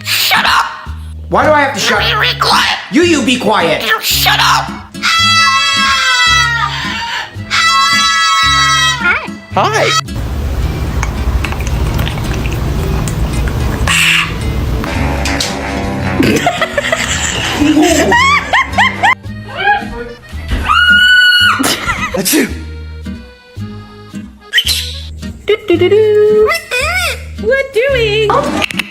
Shut up! Why do I have to shut up? Be quiet! You be quiet. Now shut up! Hi. Achoo. What doing?